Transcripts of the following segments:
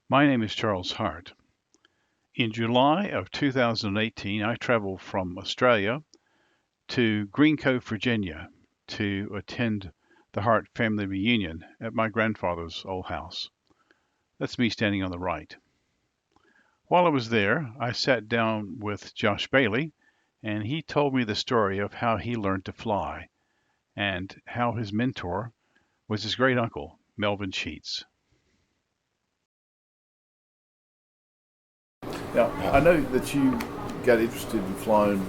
My name is Charles Hart. In July of 2018, I traveled from Australia to Green Cove, Virginia to attend the Hart Family Reunion at my grandfather's old house. That's me standing on the right. While I was there, I sat down with Josh Bailey, and he told me the story of how he learned to fly and how his mentor was his great uncle, Melvin Sheets. Now, I know that you got interested in flying.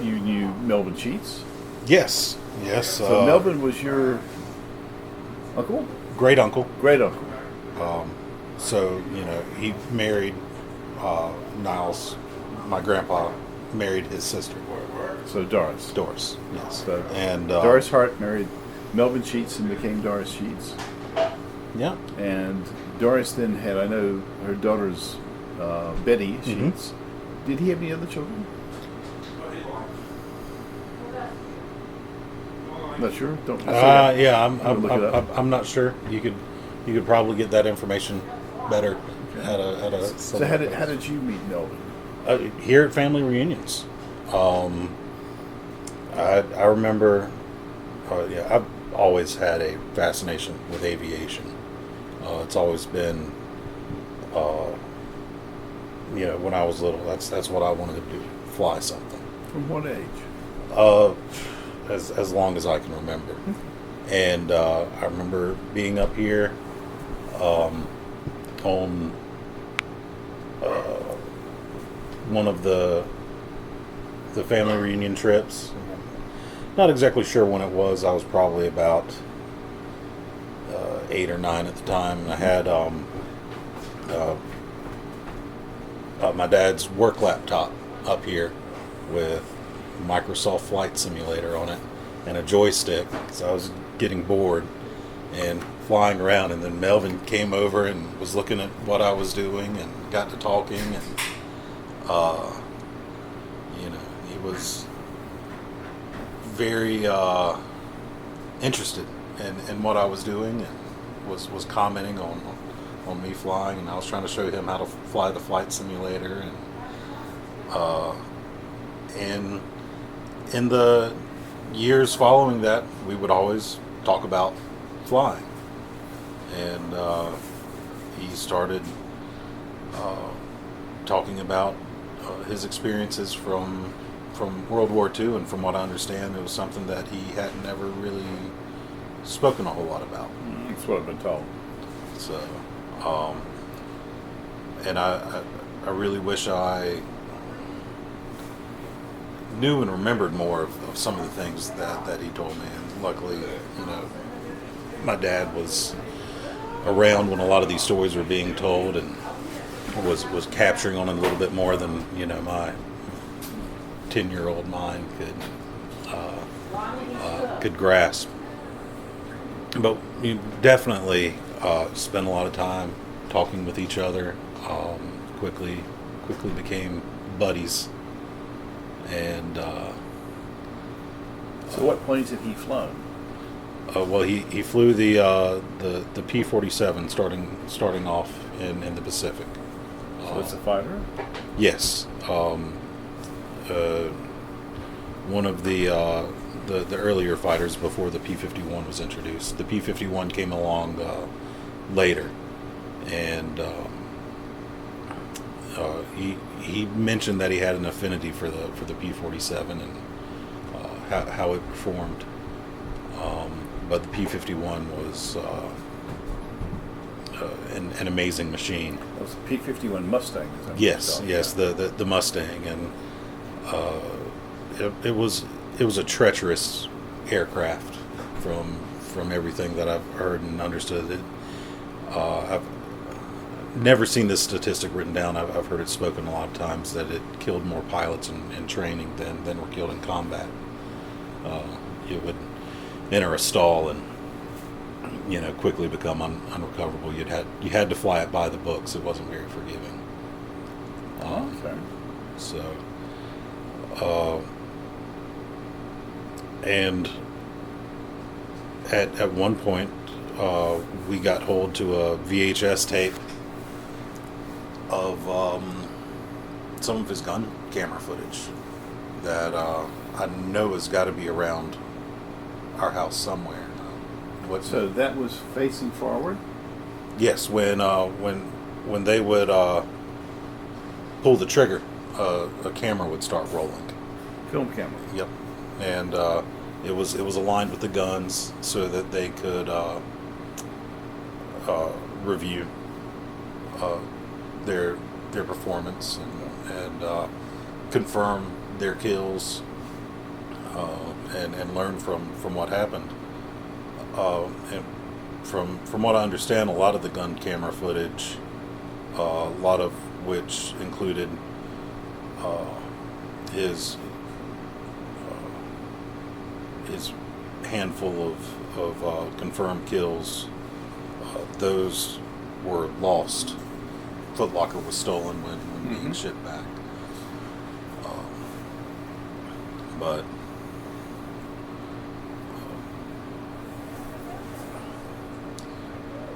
You knew Melvin Sheets. Yes, yes. So Melvin was your uncle? Great uncle. Great uncle. So he married Niles. My grandpa married his sister, So Doris. Doris. Yes. So And Doris Hart married Melvin Sheets and became Doris Sheets. Yeah. And Doris then had, I know, her daughter's Betty Sheets. Did he have any other children? Not sure. Don't. Yeah. Look it up. I'm not sure. You could probably get that information better at a. So how did you meet Melvin? Here at family reunions. I remember. I've always had a fascination with aviation. It's always been. When I was little, that's what I wanted to do, fly something. From what age? As long as I can remember. And I remember being up here on one of the family reunion trips. Not exactly sure when it was. I was probably about 8 or 9 at the time, and I had my dad's work laptop up here with Microsoft Flight Simulator on it and a joystick, so I was getting bored and flying around, and then Melvin came over and was looking at what I was doing and got to talking, and he was very interested in what I was doing, and was commenting on me flying, and I was trying to show him how to fly the flight simulator, and in the years following that, we would always talk about flying, and he started talking about his experiences from World War II, and from what I understand, it was something that he had never really spoken a whole lot about. That's what I've been told. So, and I really wish I knew and remembered more of some of the things that he told me. And luckily, my dad was around when a lot of these stories were being told, and was capturing on it a little bit more than my 10-year-old mind could grasp. But you definitely spent a lot of time talking with each other. Quickly became buddies. And so, what planes had he flown? well, he flew the P47 starting off in the Pacific. So it's a fighter. Yes. One of the earlier fighters before the P51 was introduced. The P51 came along later, and he mentioned that he had an affinity for the P47 and how it performed. But the P51 was an amazing machine. That was the P51 Mustang. Is that what Yes, you're talking about? the Mustang, and it was a treacherous aircraft from everything that I've heard and understood. I've never seen this statistic written down. I've heard it spoken a lot of times that it killed more pilots in training than were killed in combat. It would enter a stall and quickly become unrecoverable. You had to fly it by the books. It wasn't very forgiving. Okay. So, and at one point, we got hold to a VHS tape of some of his gun camera footage that I know has got to be around our house somewhere. So that was facing forward? Yes, when they would pull the trigger, a camera would start rolling. Film camera. Yep, and it was aligned with the guns so that they could review their performance and confirm their kills and learn from what happened. And from what I understand, a lot of the gun camera footage, a lot of which included his handful of confirmed kills, those were lost. Foot Locker was stolen when being shipped back. But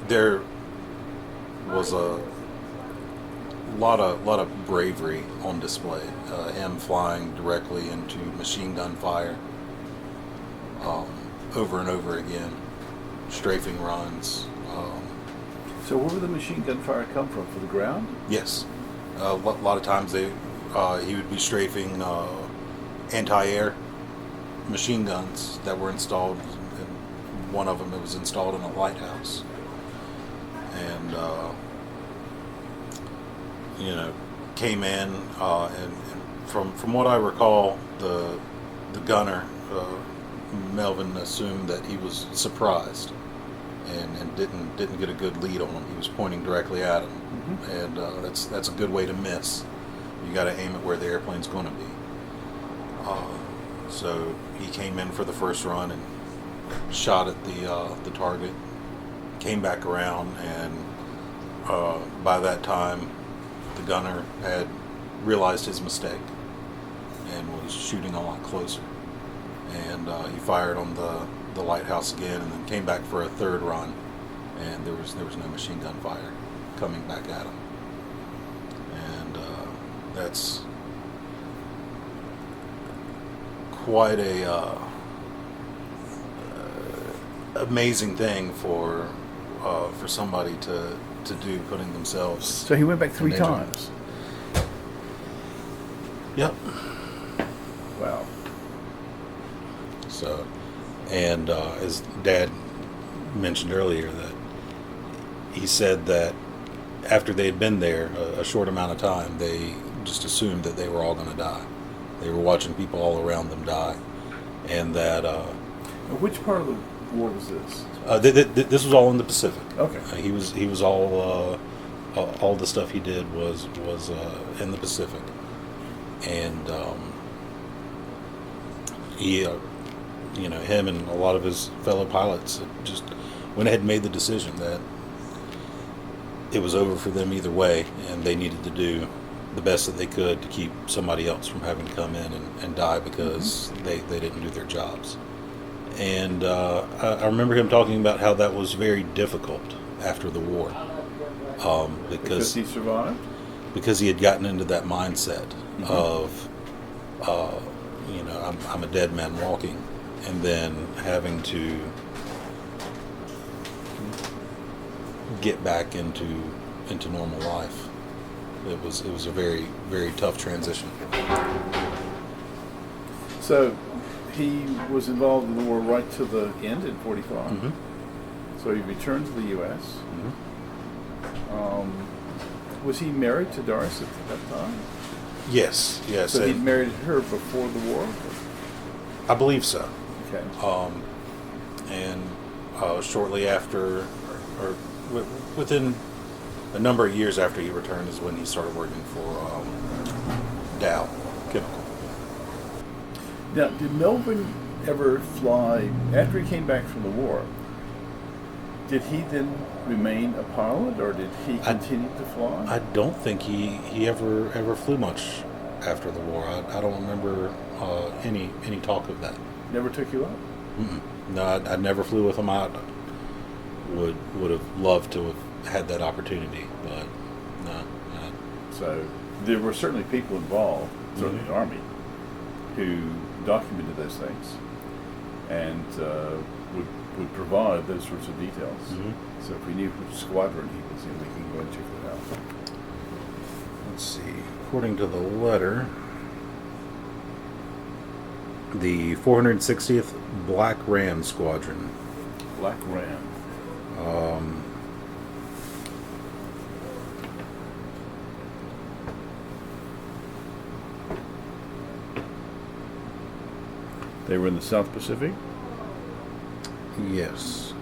there was a lot of bravery on display. Him flying directly into machine gun fire over and over again, strafing runs. So where would the machine gun fire come from? From the ground? Yes, a lot of times he would be strafing anti-air machine guns that were installed. And one of them, it was installed in a lighthouse, and came in and from what I recall, the gunner Melvin assumed that he was surprised and didn't get a good lead on him. He was pointing directly at him, and that's a good way to miss. You got to aim at where the airplane's going to be. So he came in for the first run and shot at the target. Came back around, and by that time, the gunner had realized his mistake and was shooting a lot closer. And he fired on the lighthouse again, and then came back for a third run, and there was no machine gun fire coming back at him. And that's quite a amazing thing for somebody to do, putting themselves. So he went back 3 times. Yep. Wow. So, and as Dad mentioned earlier, that he said that after they had been there a short amount of time, they just assumed that they were all going to die. They were watching people all around them die, and that. Which part of the war was this? This was all in the Pacific. Okay. He was all the stuff he did was in the Pacific, and he. Him and a lot of his fellow pilots just went ahead and made the decision that it was over for them either way, and they needed to do the best that they could to keep somebody else from having to come in and die because they didn't do their jobs. And I remember him talking about how that was very difficult after the war, because he survived? Because he had gotten into that mindset of, I'm a dead man walking. And then having to get back into normal life. It was a very, very tough transition. So he was involved in the war right to the end in 45. Mm-hmm. So he returned to the U.S. Mm-hmm. Was he married to Doris at that time? Yes. So he married her before the war? I believe so. Okay. And shortly after, or within a number of years after he returned, is when he started working for Dow Chemical. Now, did Melvin ever fly after he came back from the war? Did he then remain a pilot, or did he continue to fly? I don't think he ever flew much after the war. I don't remember any talk of that. Never took you up? Mm-mm. No, I never flew with him. I would have loved to have had that opportunity, but no, So there were certainly people involved, certainly the Army, who documented those things and would provide those sorts of details. So if we knew which squadron he was in, we can go and check that out. Let's see. According to the letter, the 460th Black Ram Squadron. Black Ram. They were in the South Pacific? Yes.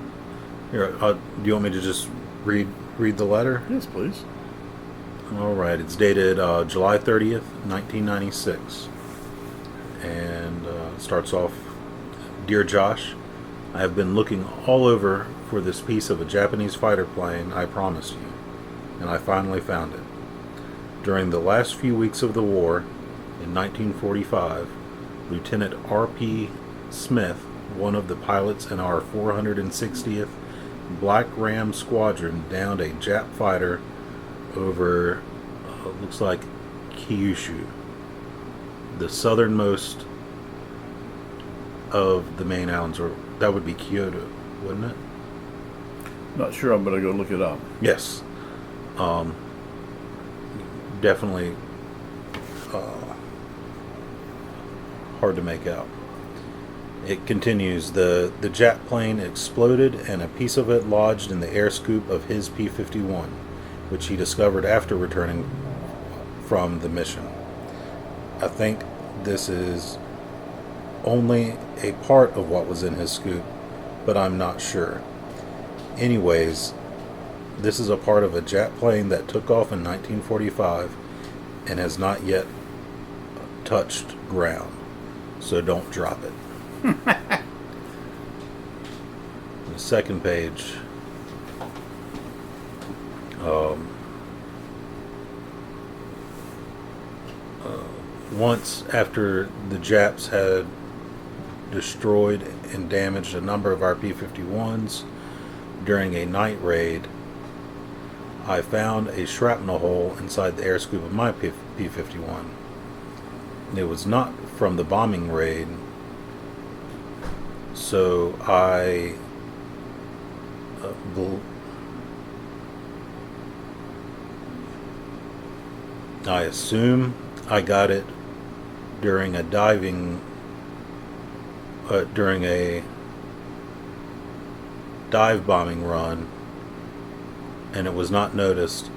Here, do you want me to just read the letter? Yes, please. All right. It's dated July 30th, 1996. And starts off, Dear Josh, I have been looking all over for this piece of a Japanese fighter plane I promised you, and I finally found it. During the last few weeks of the war, in 1945, Lieutenant R.P. Smith, one of the pilots in our 460th Black Ram Squadron, downed a Jap fighter over, looks like Kyushu, the southernmost of the main islands, or that would be Kyoto, wouldn't it? Not sure. I'm going to go look it up. Yes. Definitely hard to make out. It continues, the Jap plane exploded and a piece of it lodged in the air scoop of his P51, which he discovered after returning from the mission. I think this is only a part of what was in his scoop, but I'm not sure. Anyways, this is a part of a Jap plane that took off in 1945 and has not yet touched ground. So don't drop it. The second page. Once after the Japs had destroyed and damaged a number of our P-51s during a night raid, I found a shrapnel hole inside the air scoop of my P-51. It was not from the bombing raid, so I assume I got it during a dive bombing run, and it was not noticed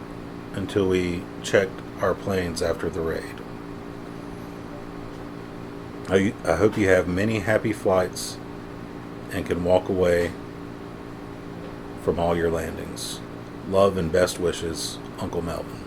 until we checked our planes after the raid. I hope you have many happy flights and can walk away from all your landings. Love and best wishes, Uncle Melvin.